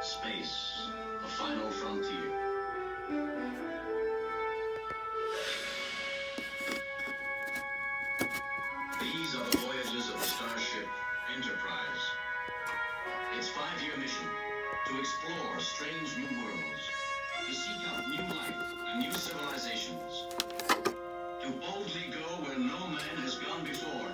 Space, the final frontier. These are the voyages of the starship Enterprise. Its 5-year mission, to explore strange new worlds, to seek out new life and new civilizations, to boldly go where no man has gone before.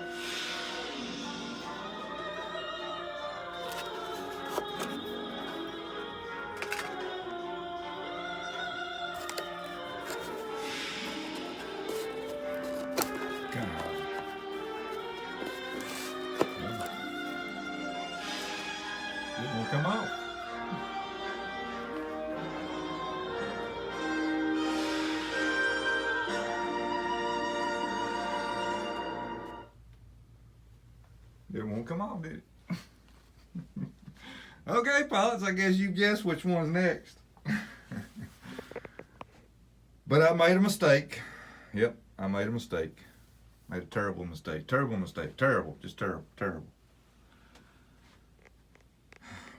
It won't come out. It won't come off, did it? Okay, pilots, I guess you guess which one's next. But I made a mistake. Yep, I made a mistake. Made a terrible mistake. Terrible mistake. Terrible. Just terrible. Terrible.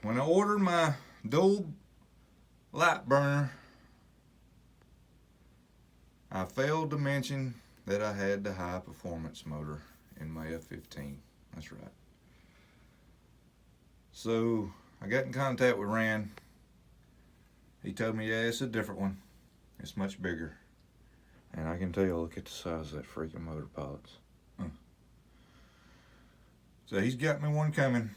When I ordered my Duel Lightburner, I failed to mention that I had the high performance motor in my F-15. That's right. So I got in contact with Rand. He told me, yeah, it's a different one. It's much bigger. And I can tell you, look at the size of that freaking motor, pilots. So he's got me one coming.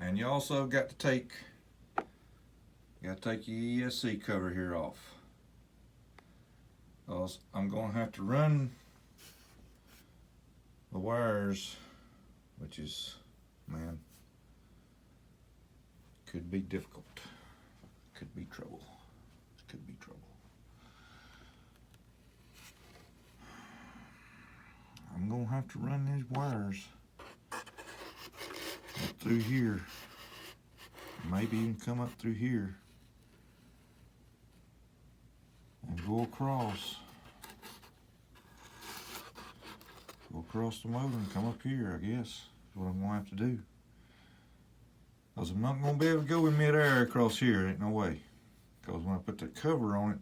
And you also got to take your ESC cover here off. Because I'm going to have to run the wires, which is, man, could be difficult. Could be trouble. Could be trouble. I'm going to have to run these wires up through here, maybe even come up through here and go across the motor and come up here, I guess is what I'm going to have to do, because I'm not going to be able to go in midair across here. Ain't no way, because when I put the cover on it,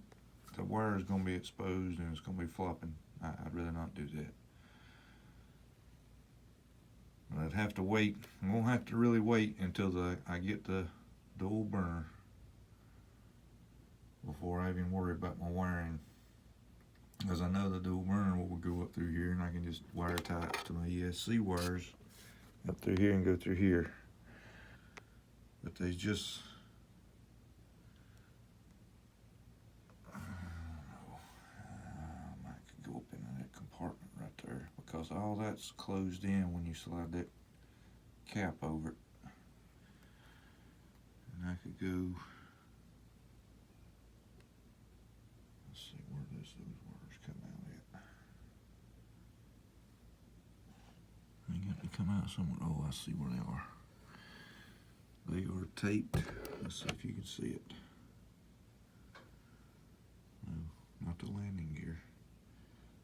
the wire is going to be exposed and it's going to be flopping. I'd rather not do that. But I'd have to wait. I'm going to have to really wait until I get the Duel burner before I even worry about my wiring. Because I know the Duel burner will go up through here and I can just wire tie it to my ESC wires up through here and go through here. But they just, I don't know, I could go up into that compartment right there, because all that's closed in when you slide that cap over it. And I could go, let's see, where does those wires come out at? They got to come out somewhere. Oh, I see where they are. They are taped. Let's see if you can see it. No, not the landing gear.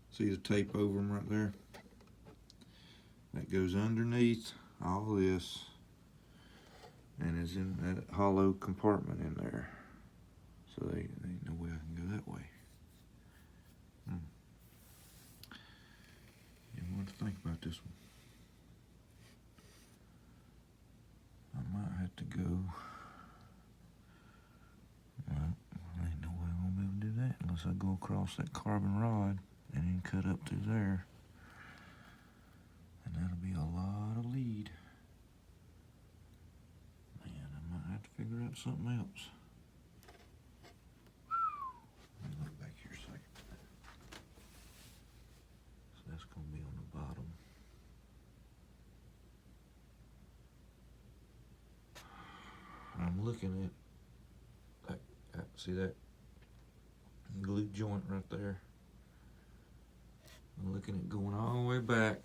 See the tape over them right there? That goes underneath all this and is in that hollow compartment in there. So there ain't no way I can go that way. You want to think about this one. I might have to go. Well, there ain't no way I'm gonna be able to do that unless I go across that carbon rod and then cut up through there. And that'll be a lot of lead. Man, I might have to figure out something else. Let me look back here a second. So that's gonna be on the bottom. I'm looking at that, see that glue joint right there? I'm looking at going all the way back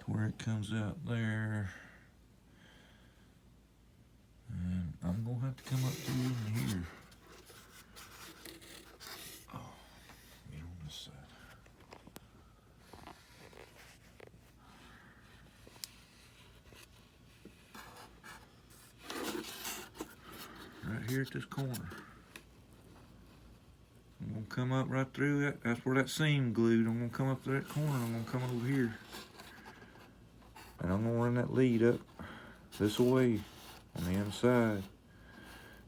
to where it comes out there. And I'm gonna have to come up through in here. Oh, get on this side. here at this corner. I'm gonna come up right through that. That's where that seam glued. I'm gonna come up to that corner. I'm gonna come over here. And I'm gonna run that lead up this way on the inside.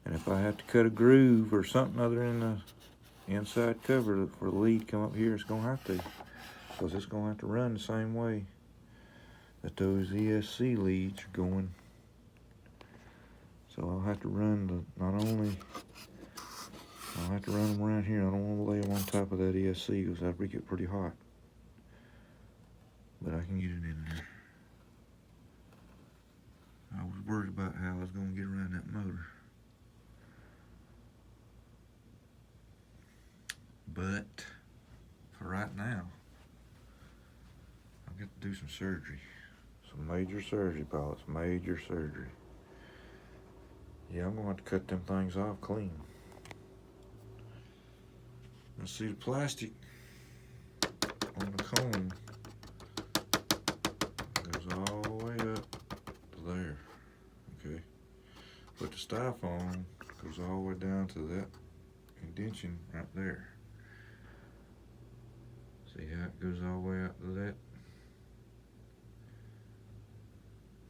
And if I have to cut a groove or something other than the inside cover for the lead come up here, it's gonna have to. Because it's gonna have to run the same way that those ESC leads are going. So I'll have to run I'll have to run them around here. I don't want to lay them on top of that ESC because that'd get pretty hot. But I can get it in there. I was worried about how I was going to get around that motor. But for right now, I'll get to do some surgery. Some major surgery, pilots. Major surgery. Yeah, I'm going to have to cut them things off clean. Let's see the plastic on the cone goes all the way up to there. Okay. But the styrofoam goes all the way down to that indentation right there. See how it goes all the way out to that?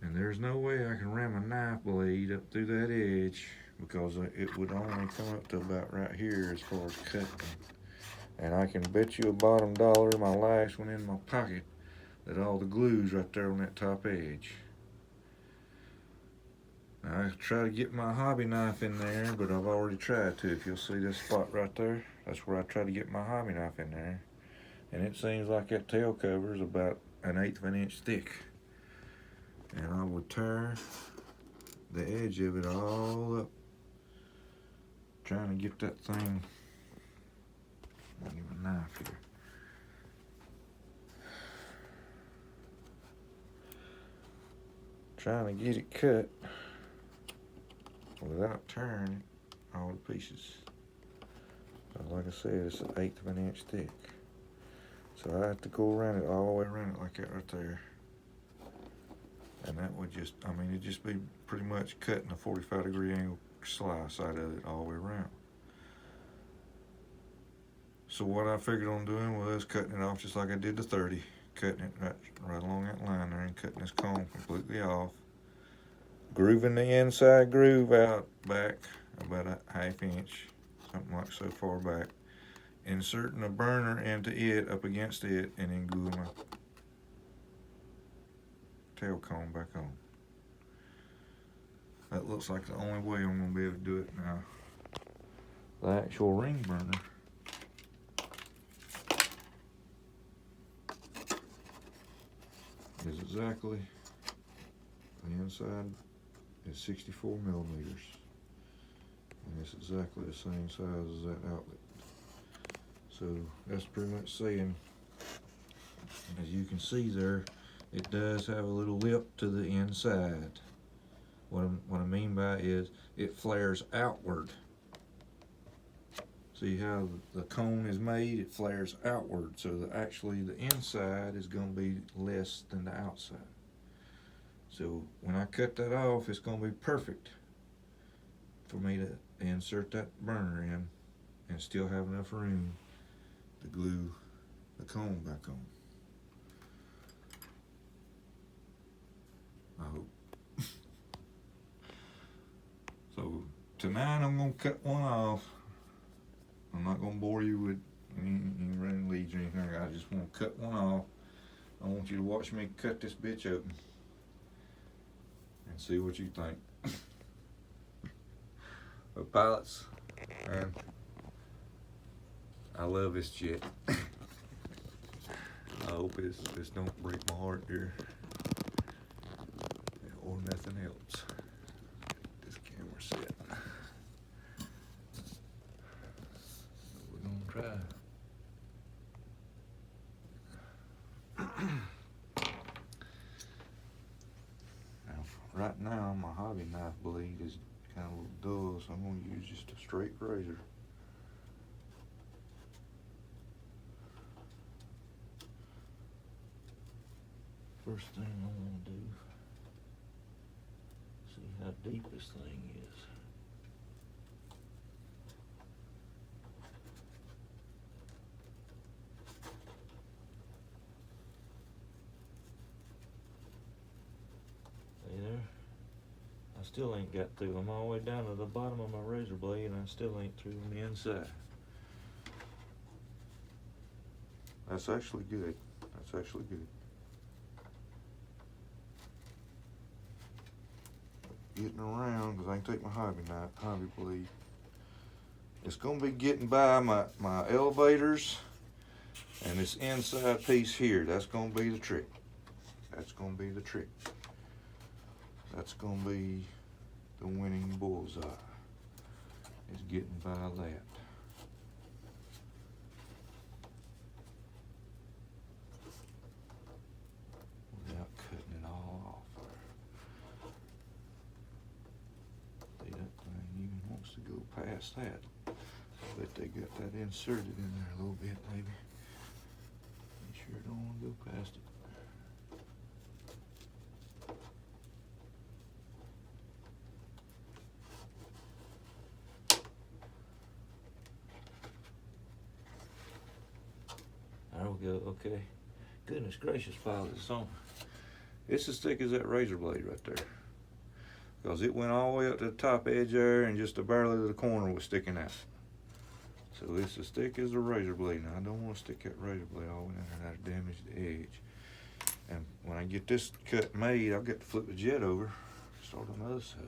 And there's no way I can ram a knife blade up through that edge because it would only come up to about right here as far as cutting. And I can bet you a bottom dollar, my last one in my pocket, that all the glue's right there on that top edge. Now, I try to get my hobby knife in there, but I've already tried to. If you'll see this spot right there, that's where I try to get my hobby knife in there. And it seems like that tail cover is about 1/8 of an inch thick. And I would tear the edge of it all up, trying to get that thing. I'll give a knife here. Trying to get it cut without tearing all the pieces. But like I said, it's 1/8 of an inch thick. So I have to go around it, all the way around it like that right there. And that would just, it'd just be pretty much cutting a 45-degree angle slice out of it all the way around. So what I figured on doing was cutting it off just like I did the 30, cutting it right along that line there and cutting this cone completely off, grooving the inside groove out back about a 1/2 inch, something like so far back, inserting a burner into it up against it, and then gluing my tail cone back on. That looks like the only way I'm going to be able to do it now. The actual ring burner is exactly, the inside is 64 millimeters, and it's exactly the same size as that outlet. So that's pretty much saying, as you can see there, it does have a little lip to the inside. What I mean by is it flares outward. See how the cone is made? It flares outward, so actually the inside is going to be less than the outside. So when I cut that off, it's going to be perfect for me to insert that burner in and still have enough room to glue the cone back on. I hope. So tonight I'm going to cut one off. I'm not going to bore you with any running leads or anything. I just want to cut one off. I want you to watch me cut this bitch open and see what you think. But pilots, man, I love this jet. I hope this don't break my heart here or nothing else. Get this camera set. We're gonna try. Now, right now my hobby knife blade is kind of a little dull, so I'm gonna use just a straight razor. First thing I'm gonna do, see how deep this thing is. still ain't got through. I'm all the way down to the bottom of my razor blade and I still ain't through on the inside. That's actually good. That's actually good. Getting around, because I can take my hobby blade. It's going to be getting by my elevators and this inside piece here. That's going to be the trick. That's going to be the trick. That's going to be the winning bullseye. Is getting by that. Without cutting it all off. See, that thing even wants to go past that. I bet they got that inserted in there a little bit, maybe. You sure don't want to go past it. There we go, okay. Goodness gracious, pile this on. It's as thick as that razor blade right there. Because it went all the way up to the top edge there and just barely the corner was sticking out. So it's as thick as a razor blade. Now I don't want to stick that razor blade all the way in there. That'll damage the edge. And when I get this cut made, I've got to flip the jet over. Start on the other side.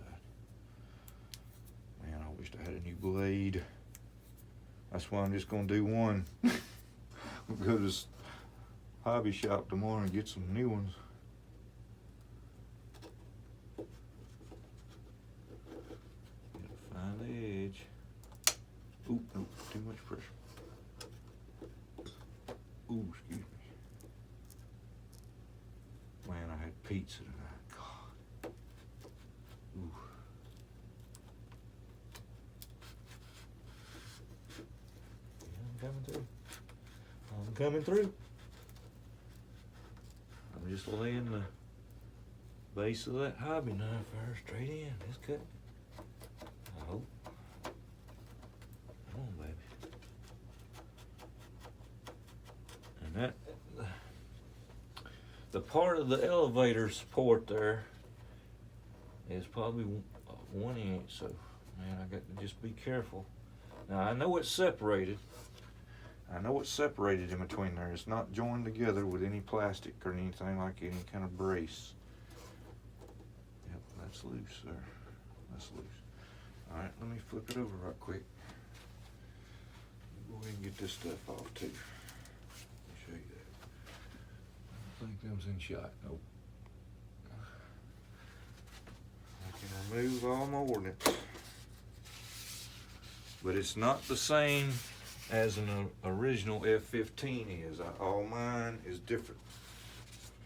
Man, I wish I had a new blade. That's why I'm just going to do one. We'll go to this hobby shop tomorrow and get some new ones. Find the edge. Ooh, nope, too much pressure. Ooh, excuse me. Man, I had pizza tonight. God. Ooh. Yeah, I'm coming through. I'm coming through. I'm just laying the base of that hobby knife there straight in. It's cut. I hope. Come on, baby. And that, the part of the elevator support there is probably 1 inch, so man, I got to just be careful. Now I know it's separated. I know it's separated in between there. It's not joined together with any plastic or anything like any kind of brace. Yep, that's loose there. That's loose. All right, let me flip it over right quick. Go ahead and get this stuff off too. Let me show you that. I don't think them's in shot. Nope. I can remove all my ordnance. But it's not the same as an original F-15 is. All mine is different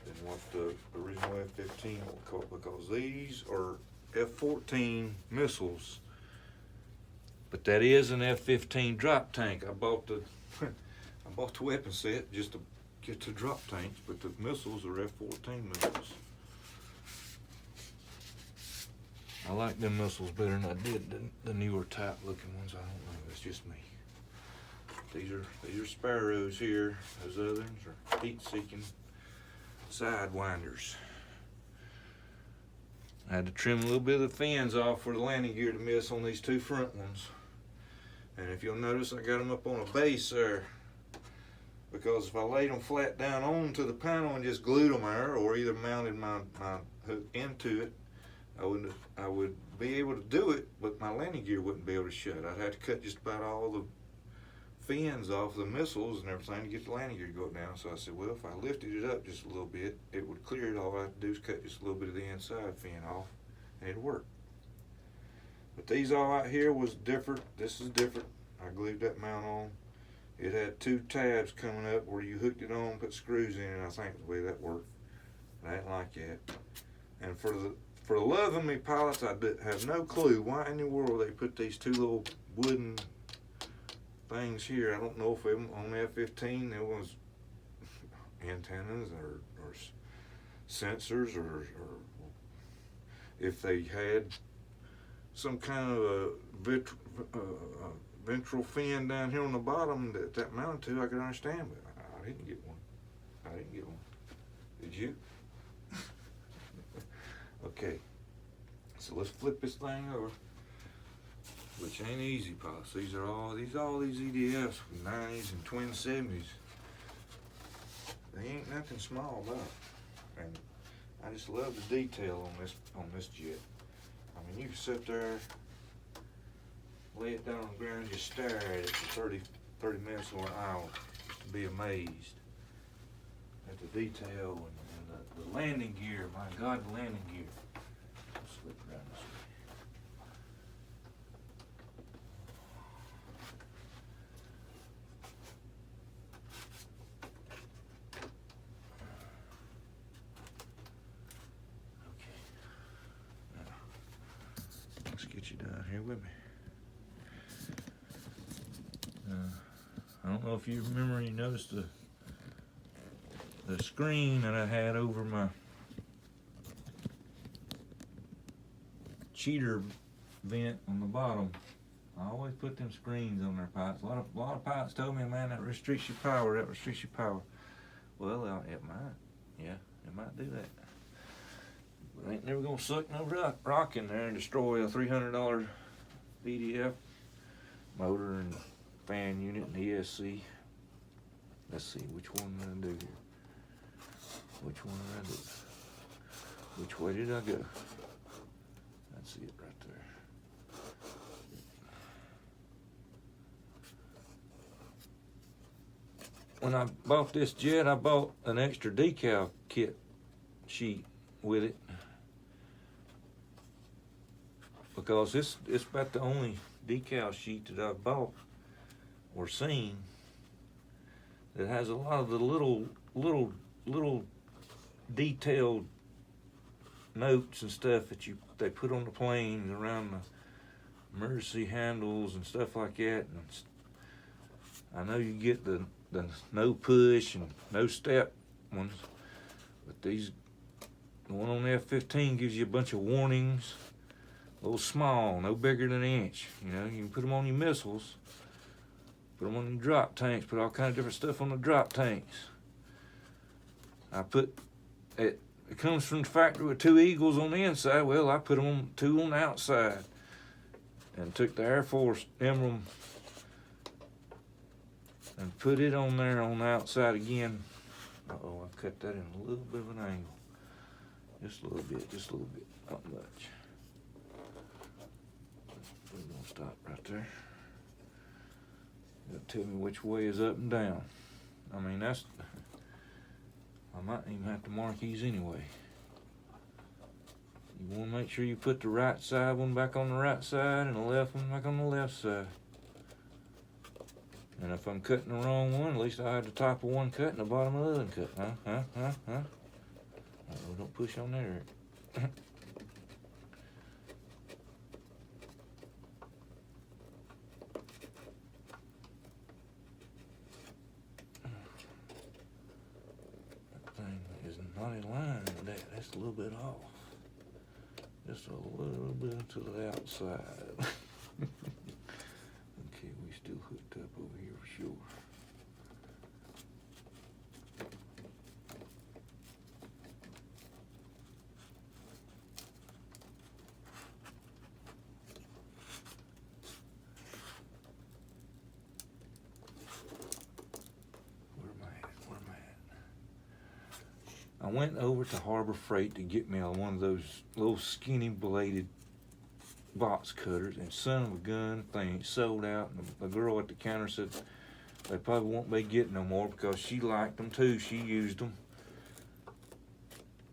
than what the original F-15 will call, because these are F-14 missiles. But that is an F-15 drop tank. I bought the weapon set just to get the drop tanks, but the missiles are F-14 missiles. I like them missiles better than I did the newer type looking ones. I don't know, it's just me. These are Sparrows here. Those others are heat-seeking sidewinders. I had to trim a little bit of the fins off for the landing gear to miss on these two front ones. And if you'll notice, I got them up on a base there, because if I laid them flat down onto the panel and just glued them there, or either mounted my hook into it, I would be able to do it, but my landing gear wouldn't be able to shut. I'd have to cut just about all the fins off the missiles and everything to get the landing gear to go down. So I said, well, if I lifted it up just a little bit, it would clear it. All I have to do is cut just a little bit of the inside fin off, and it'd work. But these all out here was different. This is different. I glued that mount on. It had two tabs coming up where you hooked it on, put screws in it. I think the way that worked. I didn't like that. And for the love of me pilots, I have no clue why in the world they put these two little wooden things here. I don't know if on F-15 there was antennas or sensors, or if they had some kind of a ventral fin down here on the bottom that mounted to, I could understand, but I didn't get one. I didn't get one. Did you? Okay. So let's flip this thing over, which ain't easy, Pops. These are all these EDFs from 90s and twin 70s. They ain't nothing small about it. And I just love the detail on this jet. I mean, you can sit there, lay it down on the ground, and just stare at it for 30 minutes or an hour to be amazed at the detail and the landing gear. My God, the landing gear. I'll slip around this way. Okay. Now, let's get you down here with me. I don't know if you remember, you noticed the screen that I had over my cheater vent on the bottom. I always put them screens on their pilots. A lot of pilots told me, man, that restricts your power. Well, it might. Yeah, it might do that. But I ain't never gonna suck no rock in there and destroy a $300 VDF motor and fan unit and ESC. Let's see, which one did I do here? Which one did I do? Which way did I go? That's it right there. When I bought this jet, I bought an extra decal kit sheet with it, because it's about the only decal sheet that I've bought or seen that has a lot of the little detailed notes and stuff that they put on the planes around the emergency handles and stuff like that. And I know you get the no push and no step ones, but the one on the F-15 gives you a bunch of warnings, a little small, no bigger than an inch. You know, you can put them on your missiles, put them on your drop tanks, put all kind of different stuff on the drop tanks. I put it. It comes from the factory with 2 eagles on the inside. Well, I put them on 2 on the outside, and took the Air Force emblem and put it on there on the outside again. Uh-oh, I cut that in a little bit of an angle. Just a little bit, not much. We're gonna stop right there. It'll tell me which way is up and down. I mean, I might even have to mark these anyway. You want to make sure you put the right side one back on the right side and the left one back on the left side. And if I'm cutting the wrong one, at least I have the top of one cut and the bottom of the other cut. Huh? Oh, don't push on there. Not in line with that. That's a little bit off. Just a little bit to the outside. Okay, we still hooked up over here for sure. I went over to Harbor Freight to get me one of those little skinny bladed box cutters, and son of a gun, thing sold out. And the girl at the counter said they probably won't be getting no more because she liked them too. She used them,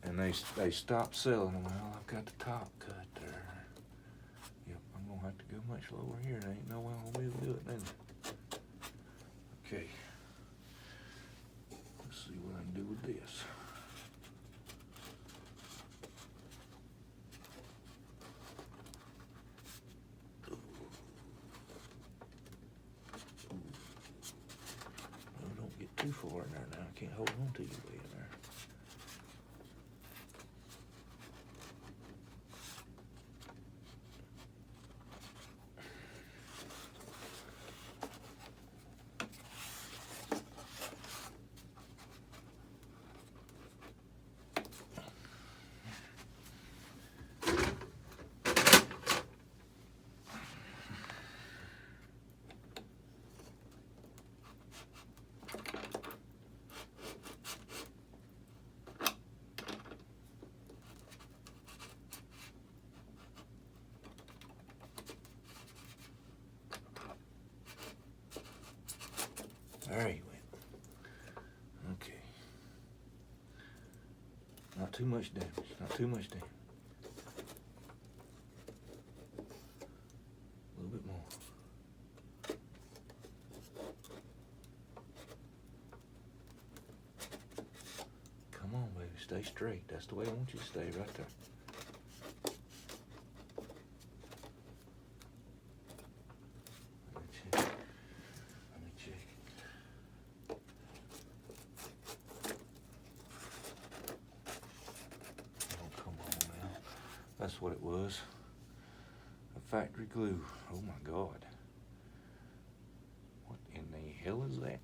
and they stopped selling them. Well, I've got the top cut there. Yep, I'm gonna have to go much lower here. There ain't no way I'm gonna be able to do it then. Okay, let's see what I can do with this. Too far in there now. I can't hold on to you way in there. Not too much damage. Not too much damage. A little bit more. Come on, baby. Stay straight. That's the way I want you to stay, right there. Let me check. Let me check. Oh, come on now. That's what it was. A factory glue. Oh my God. What in the hell is that?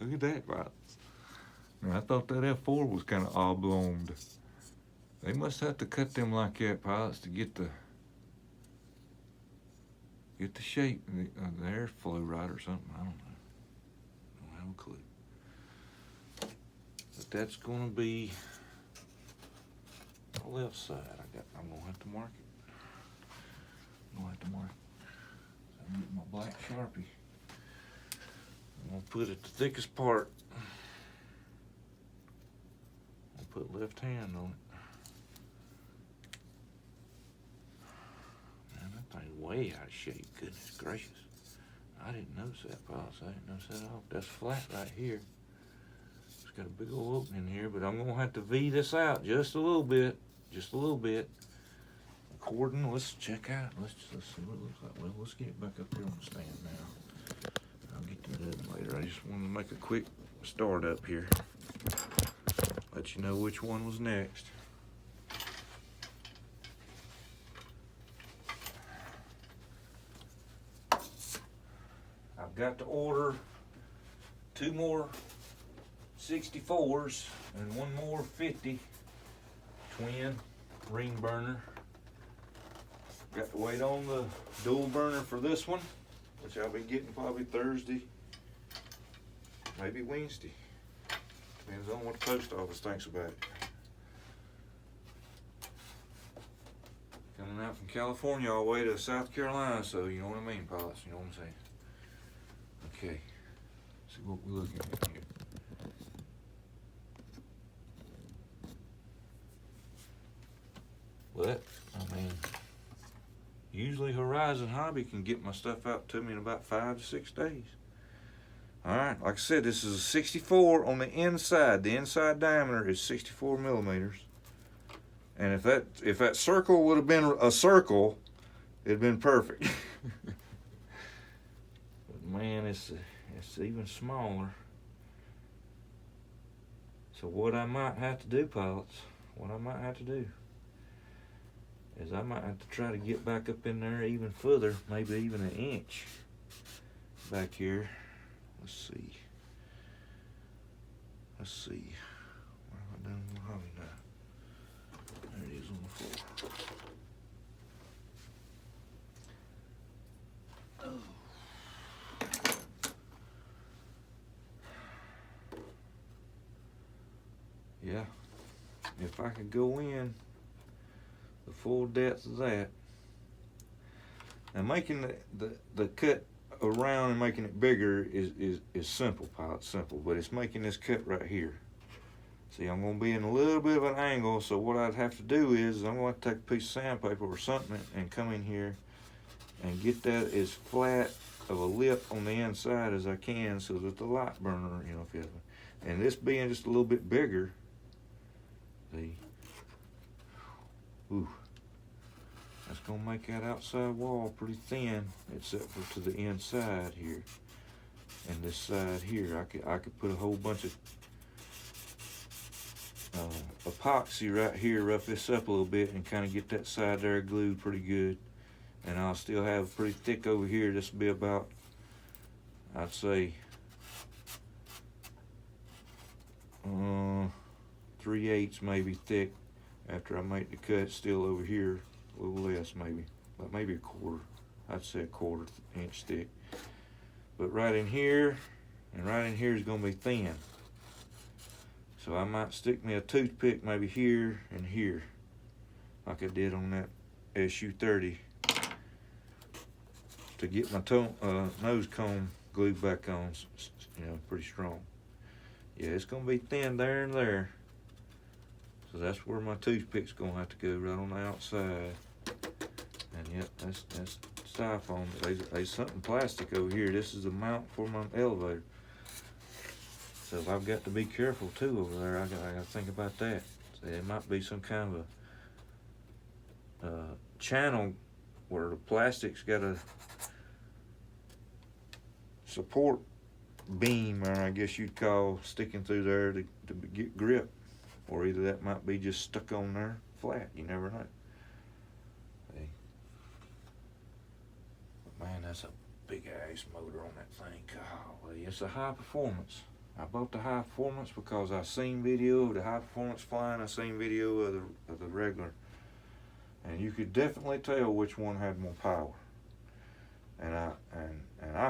Look at that, right? I thought that F4 was kind of oblonged. They must have to cut them like that, pilots, to get the shape of the airflow right or something. I don't know. Don't have a clue. But that's gonna be the left side. I'm gonna have to mark it. I'm gonna have to mark it. So I'm getting my black Sharpie. I'm gonna put it the thickest part. I'll put left hand on it. Man, that thing's way out of shape. Goodness gracious. I didn't notice that, boss. I didn't notice that at all. That's flat right here. It's got a big old opening here, but I'm gonna have to V this out just a little bit. Just a little bit. According, let's check out. Let's see what it looks like. Well, let's get it back up here on the stand now. I'll get to that later. I just wanted to make a quick start up here. Let you know which one was next. I've got to order 2 more 64s and 1 more 50 twin ring burner. Got to wait on the dual burner for this one, which I'll be getting probably Thursday, maybe Wednesday. Depends on what the post office thinks about it. Coming out from California all the way to South Carolina, so you know what I mean, pilots, you know what I'm saying. Okay, see what we're looking at here. But, I mean, usually Horizon Hobby can get my stuff out to me in about 5 to 6 days. Alright, like I said, this is a 64 on the inside. The inside diameter is 64 millimeters. And if that circle would have been a circle, it'd been perfect. But man, it's even smaller. So what I might have to do, pilots, is I might have to try to get back up in there even further, maybe even an inch back here. Let's see. What have I done with my hobby now? There it is on the floor. Oh. Yeah. If I could go in the full depth of that. Now making the cut around and making it bigger is simple, pilot, simple, but it's making this cut right here. See, I'm going to be in a little bit of an angle, so what I'd have to do is I'm going to take a piece of sandpaper or something and come in here and get that as flat of a lip on the inside as I can so that the light burner, you know, and this being just a little bit bigger, see, ooh, that's gonna make that outside wall pretty thin, except for to the inside here, and this side here. I could put a whole bunch of epoxy right here, rough this up a little bit, and kind of get that side there glued pretty good. And I'll still have pretty thick over here. This will be about, I'd say, 3/8 maybe thick after I make the cut. Still over here a little less, maybe, but maybe a quarter. I'd say a 1/4 inch thick. But right in here and right in here is going to be thin. So I might stick me a toothpick maybe here and here, like I did on that SU-30, to get my nose cone glued back on, you know, pretty strong. Yeah, it's gonna be thin there and there. So that's where my toothpick's gonna have to go, right on the outside. And yep, that's styrofoam. There's something plastic over here. This is the mount for my elevator. So I've got to be careful too over there. I gotta think about that. So there might be some kind of a channel where the plastic's got a support beam, or I guess you'd call, sticking through there to get grip. Or either that might be just stuck on there flat. You never know. See? But man, that's a big ass motor on that thing. Golly, it's a high performance. I bought the high performance because I seen video of the high performance flying. I seen video of the regular, and you could definitely tell which one had more power. And I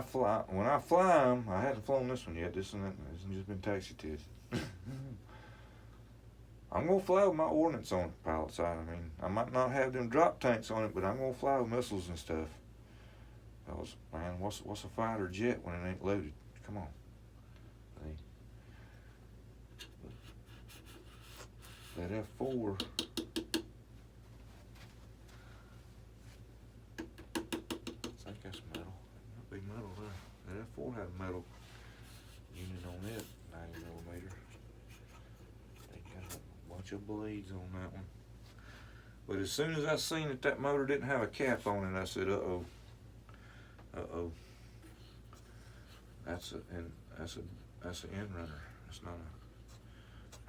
fly, when I fly them, I haven't flown this one yet. This has just been taxi tested. I'm gonna fly with my ordnance on it, pilot side. I mean, I might not have them drop tanks on it, but I'm gonna fly with missiles and stuff. Because, man, what's a fighter jet when it ain't loaded? Come on. See? That F-4. I think that's metal. That might be metal there. That F-4 had a metal unit on it, 90mm. They got a bunch of blades on that one. But as soon as I seen that motor didn't have a cap on it, I said, uh-oh. Uh-oh. That's an end runner. It's not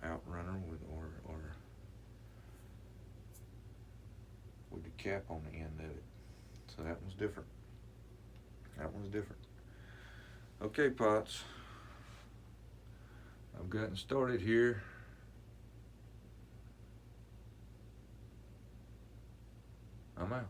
an outrunner with the cap on the end of it. So that one's different. That one's different. Okay, Pots. I've gotten started here. I'm out.